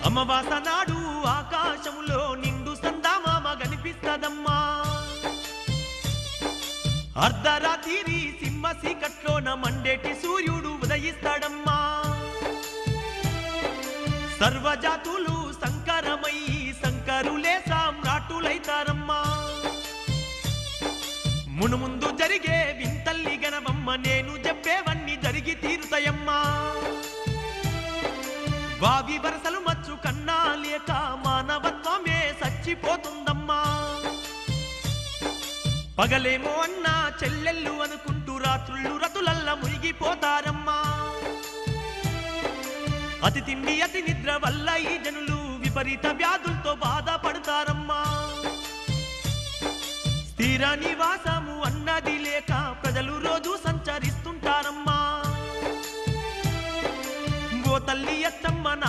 అమావాస నాడు ఆకాశములో నిండు సందామామ కనిపిస్తదమ్మా అర్ధరాత్రి సింహ చీకట్లోన మండేటి సూర్యుడు ఉదయిస్తాడమ్మా సర్వజాతులు సంకరమయ్యి సంకరులే సామ్రాటులైతారమ్మా మునుముందు జరిగే వింతల్లి గనవమ్మ నేను చెప్పేవన్నీ జరిగి తీరుతాయమ్మా వావి వరసలు మచ్చు కన్నా లేక మానవత్వమే చచ్చిపోతుందమ్మా పగలేమో అన్నా చెల్లెళ్ళు అనుకుంటూ రాత్రుళ్ళు రతులల్ల మునిగిపోతారమ్మా అతి తిండి అతి నిద్ర వల్ల ఈ జనులు విపరీత వ్యాధులతో బాధపడతారమ్మా స్థిర నివాసము అన్నది లేక ప్రజలు రోజు సంచరిస్తుంటారమ్మా ఓ తల్లి అచ్చమ్మ నా